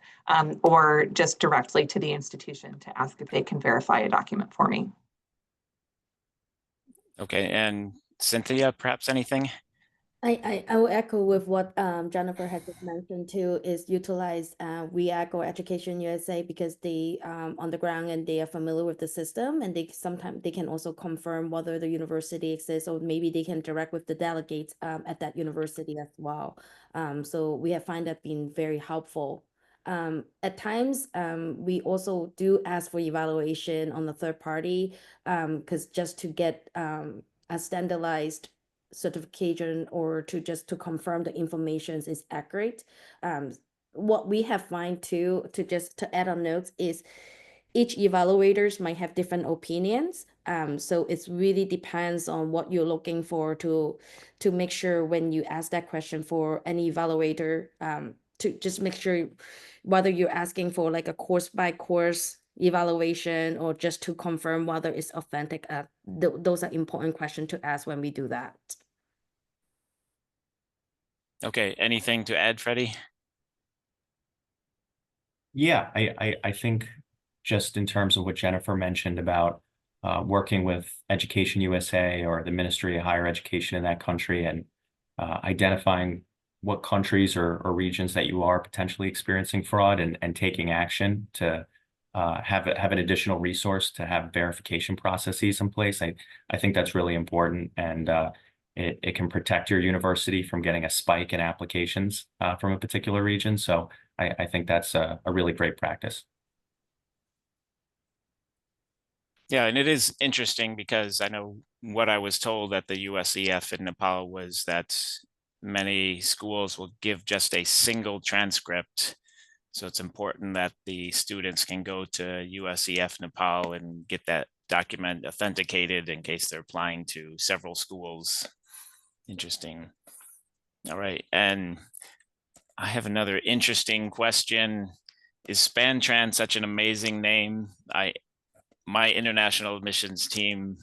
or just directly to the institution to ask if they can verify a document for me. Okay, and Cynthia, perhaps anything? I will echo with what Jennifer had just mentioned too, is utilize REACT or Education USA, because they on the ground and they are familiar with the system, and they sometimes they can also confirm whether the university exists, or maybe they can direct with the delegates at that university as well. So we have found that being very helpful. At times, we also do ask for evaluation on the third party, because just to get a standardized certification, or to confirm the information is accurate. What we have found too, to add on notes, is each evaluators might have different opinions. So it really depends on what you're looking for to make sure when you ask that question for any evaluator, to just make sure whether you're asking for like a course by course evaluation or just to confirm whether it's authentic. Those are important questions to ask when we do that. Okay, anything to add, Freddy? Yeah, I think just in terms of what Jennifer mentioned about working with Education USA or the Ministry of Higher Education in that country, and identifying what countries or regions that you are potentially experiencing fraud, and taking action to have an additional resource to have verification processes in place. I think that's really important, and it can protect your university from getting a spike in applications from a particular region. So I think that's a really great practice. Yeah, and it is interesting because I know what I was told at the USEF in Nepal was that many schools will give just a single transcript. So it's important that the students can go to USEF Nepal and get that document authenticated in case they're applying to several schools. Interesting. All right, and I have another interesting question. Is SpanTran such an amazing name? My international admissions team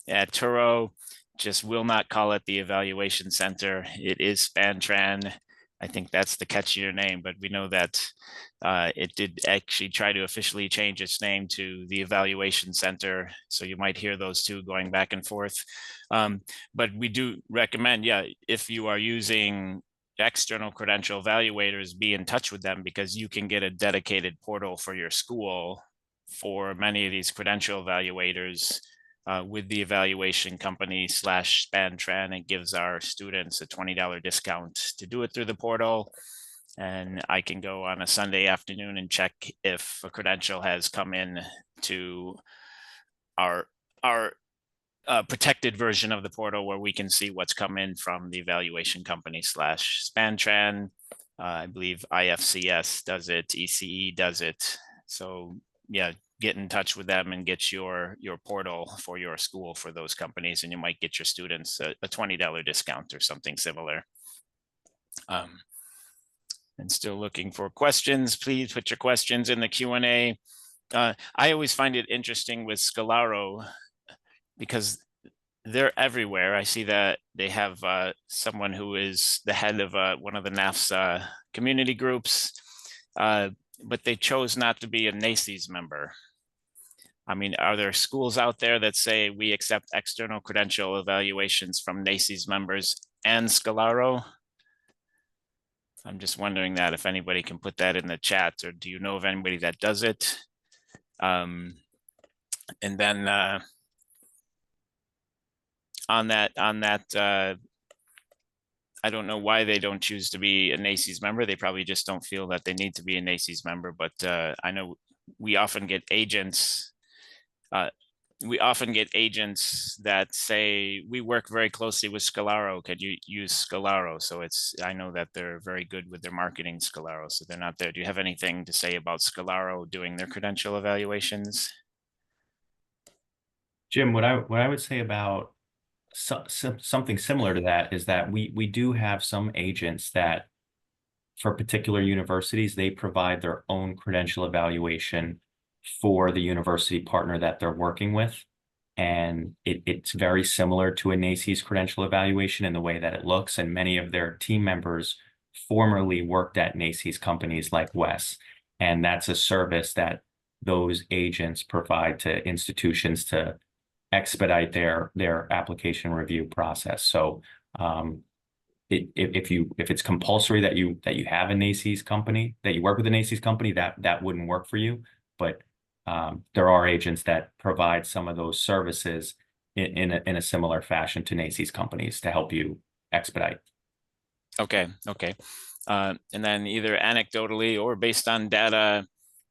at Turo just will not call it the evaluation center. It is SpanTran. I think that's the catchier name, but we know that it did actually try to officially change its name to the evaluation center. So you might hear those two going back and forth. But we do recommend, yeah, if you are using external credential evaluators, be in touch with them, because you can get a dedicated portal for your school for many of these credential evaluators with the evaluation company / SpanTran. It gives our students a $20 discount to do it through the portal. And I can go on a Sunday afternoon and check if a credential has come in to our protected version of the portal, where we can see what's come in from the evaluation company / SpanTran. I believe IFCS does it, ECE does it. So yeah, get in touch with them and get your portal for your school for those companies, and you might get your students a $20 discount or something similar. And still looking for questions. Please put your questions in the Q&A. I always find it interesting with Scalaro because they're everywhere. I see that they have someone who is the head of one of the NAFSA community groups, but they chose not to be a NACES member. I mean, are there schools out there that say we accept external credential evaluations from NACES members and Scalaro? I'm just wondering that if anybody can put that in the chat, or do you know of anybody that does it? And then on that, I don't know why they don't choose to be a NACES member. They probably just don't feel that they need to be a NACES member, but I know we often get agents that say, we work very closely with Scalaro, could you use Scalaro? So I know that they're very good with their marketing Scalaro, so they're not there. Do you have anything to say about Scalaro doing their credential evaluations? Jim, what I would say about something similar to that is that we do have some agents that, for particular universities, they provide their own credential evaluation for the university partner that they're working with. And it's very similar to a NACES credential evaluation in the way that it looks. And many of their team members formerly worked at NACES companies like Wes. And that's a service that those agents provide to institutions to expedite their application review process. So if it's compulsory that you have a NACES company, that you work with a NACES company, that wouldn't work for you. But there are agents that provide some of those services in a similar fashion to NACES companies to help you expedite. Okay. And then either anecdotally or based on data,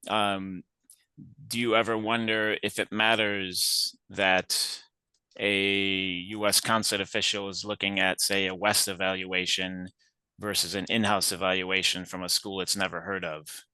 do you ever wonder if it matters that a U.S. consulate official is looking at, say, a West evaluation versus an in-house evaluation from a school it's never heard of?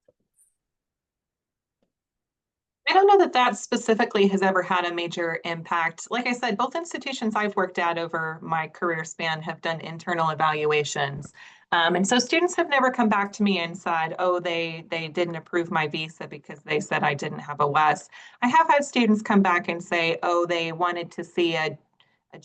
I don't know that that specifically has ever had a major impact. Like I said, both institutions I've worked at over my career span have done internal evaluations. And so students have never come back to me and said, oh, they didn't approve my visa because they said I didn't have a WES. I have had students come back and say, oh, they wanted to see a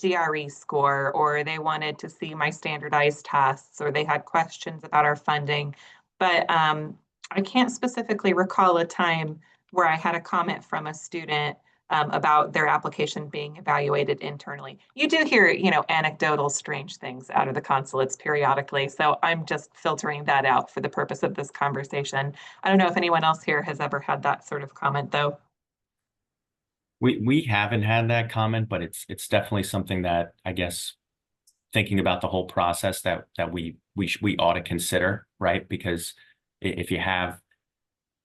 GRE score, or they wanted to see my standardized tests, or they had questions about our funding. But I can't specifically recall a time where I had a comment from a student about their application being evaluated internally. You do hear, anecdotal strange things out of the consulates periodically. So I'm just filtering that out for the purpose of this conversation. I don't know if anyone else here has ever had that sort of comment, though. We haven't had that comment, but it's definitely something that, I guess, thinking about the whole process that we ought to consider, right? Because if you have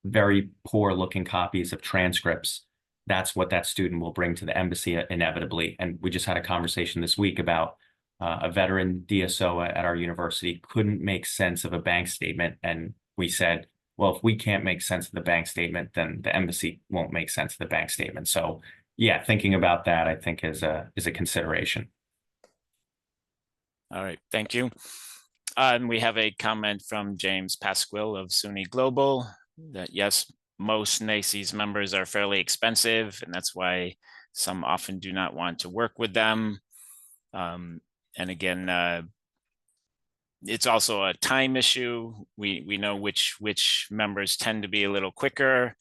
very poor looking copies of transcripts, that's what that student will bring to the embassy inevitably. And we just had a conversation this week about a veteran DSO at our university couldn't make sense of a bank statement. And we said, well, if we can't make sense of the bank statement, then the embassy won't make sense of the bank statement. So yeah, thinking about that, I think is a consideration. All right, thank you. And we have a comment from James Pasquill of SUNY Global that yes, most NACES members are fairly expensive, and that's why some often do not want to work with them. And again, it's also a time issue. We know which members tend to be a little quicker.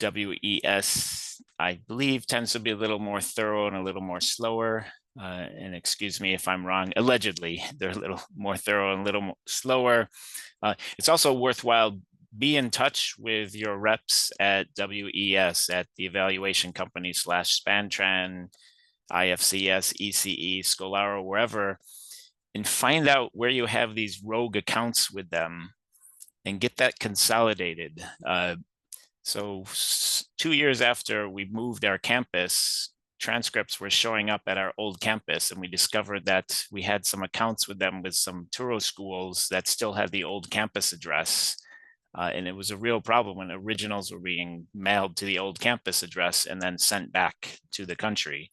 WES, I believe, tends to be a little more thorough and a little more slower. And excuse me if I'm wrong, allegedly, they're a little more thorough and a little more slower. It's also worthwhile be in touch with your reps at WES, at the evaluation company / SpanTran, IFCS, ECE, Scholaro, wherever, and find out where you have these rogue accounts with them and get that consolidated. So 2 years after we moved our campus, transcripts were showing up at our old campus, and we discovered that we had some accounts with them with some Touro schools that still had the old campus address. And it was a real problem when originals were being mailed to the old campus address and then sent back to the country.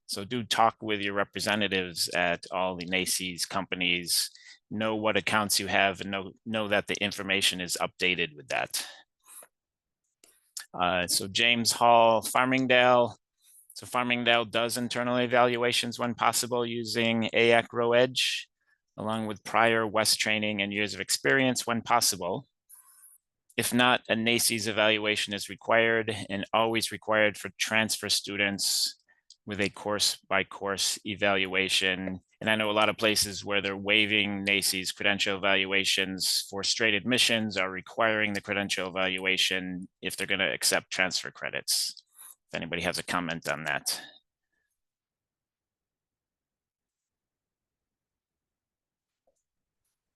So do talk with your representatives at all the NACES companies, know what accounts you have, and know that the information is updated with that. So James Hall, Farmingdale. So Farmingdale does internal evaluations when possible using AACRAO Edge, along with prior West training and years of experience when possible. If not, a NACES evaluation is required and always required for transfer students with a course-by-course evaluation. And I know a lot of places where they're waiving NACES credential evaluations for straight admissions are requiring the credential evaluation if they're going to accept transfer credits. If anybody has a comment on that.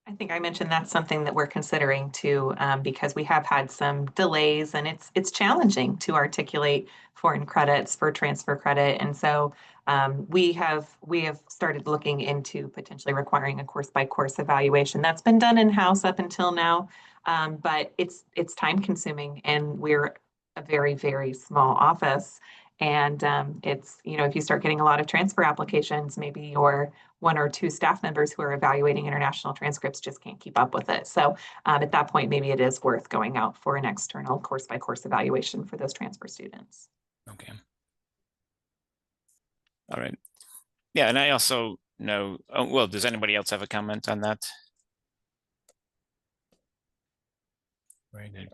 I think I mentioned that's something that we're considering too, because we have had some delays, and it's challenging to articulate foreign credits for transfer credit. And so we have started looking into potentially requiring a course-by-course evaluation. That's been done in-house up until now, but it's time consuming, and we're a very, very small office. And it's, if you start getting a lot of transfer applications, maybe your 1 or 2 staff members who are evaluating international transcripts just can't keep up with it. So at that point, maybe it is worth going out for an external course-by-course evaluation for those transfer students. Okay. All right. Yeah, and I also know, well, does anybody else have a comment on that? Very good.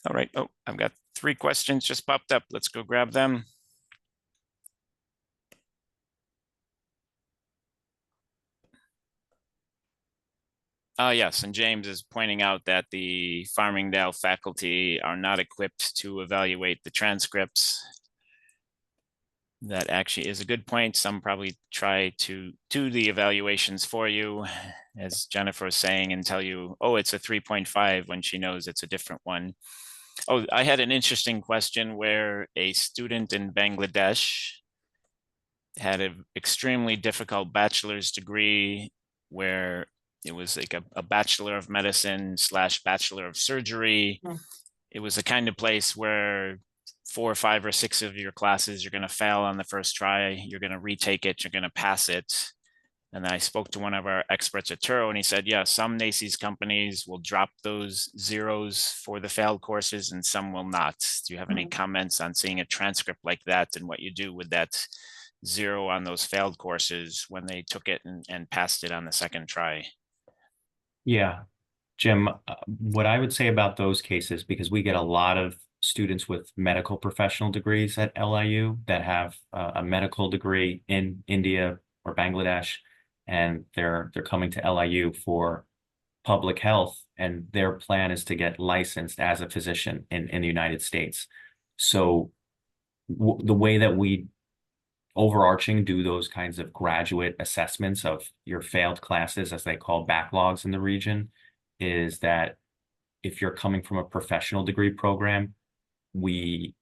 All right. Oh, I've got 3 questions just popped up. Let's go grab them. Yes, and James is pointing out that the Farmingdale faculty are not equipped to evaluate the transcripts. That actually is a good point. Some probably try to do the evaluations for you, as Jennifer was saying, and tell you, oh, it's a 3.5 when she knows it's a different one. Oh, I had an interesting question where a student in Bangladesh had an extremely difficult bachelor's degree where it was like a Bachelor of Medicine / Bachelor of Surgery. Mm. It was the kind of place where 4 or 5 or 6 of your classes, you're going to fail on the first try. You're going to retake it. You're going to pass it. And I spoke to one of our experts at Touro, and he said, yeah, some NACES companies will drop those zeros for the failed courses and some will not. Do you have any comments on seeing a transcript like that and what you do with that 0 on those failed courses when they took it and passed it on the second try? Yeah, Jim, what I would say about those cases, because we get a lot of students with medical professional degrees at LIU that have a medical degree in India or Bangladesh, and they're coming to LIU for public health, and their plan is to get licensed as a physician in the United States. So the way that we overarching do those kinds of graduate assessments of your failed classes, as they call backlogs in the region, is that if you're coming from a professional degree program, we're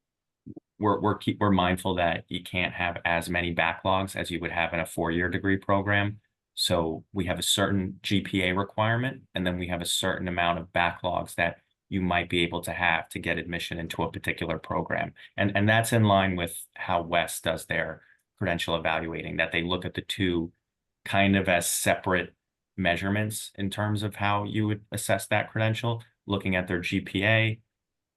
mindful that you can't have as many backlogs as you would have in a 4-year degree program. So we have a certain GPA requirement, and then we have a certain amount of backlogs that you might be able to have to get admission into a particular program. And that's in line with how West does their credential evaluating, that they look at the 2 kind of as separate measurements in terms of how you would assess that credential, looking at their GPA,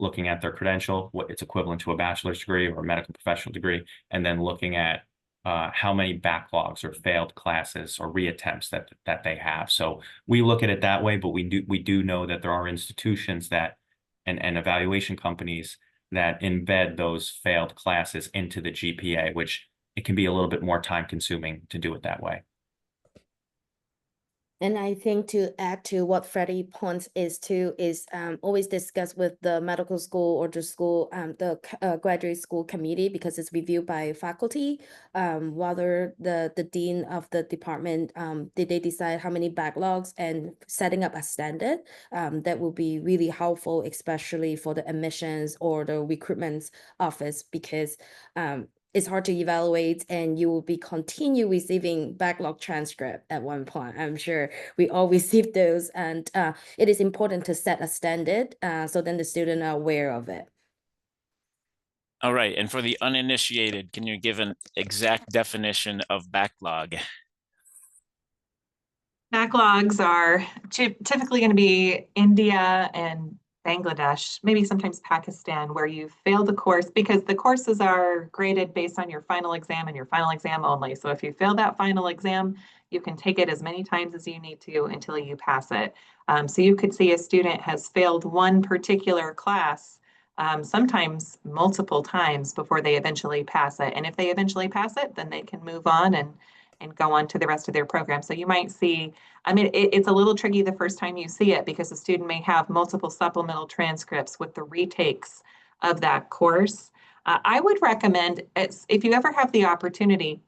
looking at their credential, what it's equivalent to a bachelor's degree or a medical professional degree, and then looking at how many backlogs or failed classes or reattempts that they have. So we look at it that way, but we do know that there are institutions that and evaluation companies that embed those failed classes into the GPA, which it can be a little bit more time consuming to do it that way. And I think to add to what Freddy points is always discuss with the medical school or the school, the graduate school committee, because it's reviewed by faculty, whether the dean of the department, did they decide how many backlogs, and setting up a standard that will be really helpful, especially for the admissions or the recruitment office, because it's hard to evaluate, and you will be continue receiving backlog transcript at one point. I'm sure we all receive those, and it is important to set a standard so then the student are aware of it. All right, and for the uninitiated, can you give an exact definition of backlog? Backlogs are typically going to be India and Bangladesh, maybe sometimes Pakistan, where you failed the course, because the courses are graded based on your final exam and your final exam only. So if you fail that final exam, you can take it as many times as you need to until you pass it. So you could see a student has failed one particular class, sometimes multiple times before they eventually pass it. And if they eventually pass it, then they can move on and go on to the rest of their program. So you might see, I mean, it's a little tricky the first time you see it, because the student may have multiple supplemental transcripts with the retakes of that course. I would recommend, if you ever have the opportunity,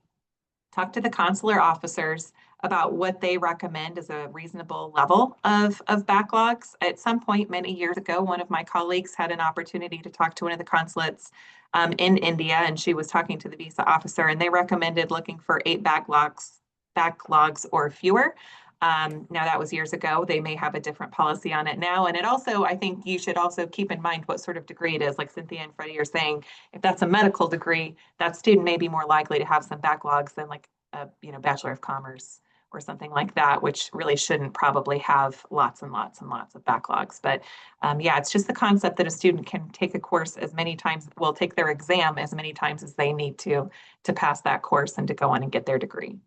talk to the consular officers about what they recommend as a reasonable level of backlogs. At some point many years ago, one of my colleagues had an opportunity to talk to one of the consulates in India, and she was talking to the visa officer, and they recommended looking for 8 backlogs or fewer. Now that was years ago. They may have a different policy on it now. And it also, I think you should also keep in mind what sort of degree it is. Like Cynthia and Freddy are saying, if that's a medical degree, that student may be more likely to have some backlogs than like a Bachelor of Commerce or something like that, which really shouldn't probably have lots and lots and lots of backlogs. But yeah, it's just the concept that a student can take a course as many times, will take their exam as many times as they need to pass that course and to go on and get their degree.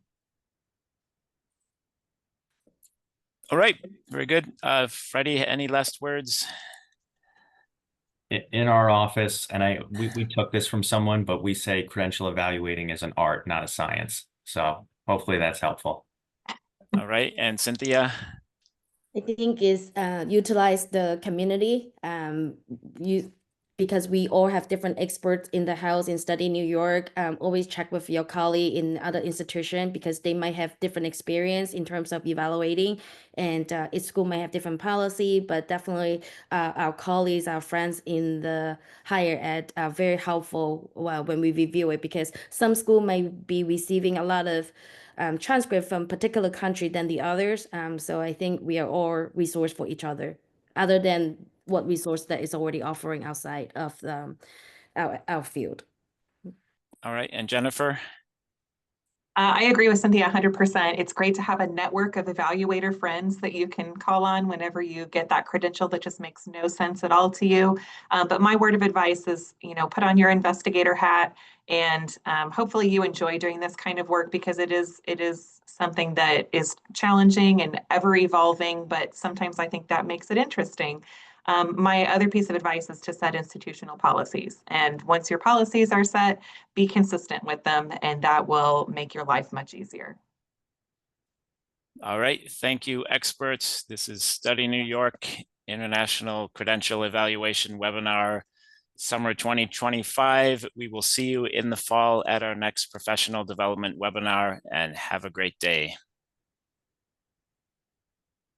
All right, very good. Freddy, any last words? In our office, and we took this from someone, but we say credential evaluating is an art, not a science. So hopefully that's helpful. All right, and Cynthia? I think is utilize the community. Because we all have different experts in the house in study New York. Always check with your colleague in other institution, because they might have different experience in terms of evaluating, and each school might have different policy, but definitely our colleagues, our friends in the higher ed are very helpful when we review it, because some school might be receiving a lot of transcript from particular country than the others. So I think we are all resource for each other, other than what resource that is already offering outside of our field. All right, and Jennifer? I agree with Cynthia 100%. It's great to have a network of evaluator friends that you can call on whenever you get that credential that just makes no sense at all to you. But my word of advice is, put on your investigator hat, and hopefully you enjoy doing this kind of work, because it is something that is challenging and ever evolving, but sometimes I think that makes it interesting. My other piece of advice is to set institutional policies. And once your policies are set, be consistent with them, and that will make your life much easier. All right, thank you, experts. This is Study New York International Credential Evaluation Webinar, Summer 2025. We will see you in the fall at our next professional development webinar, and have a great day.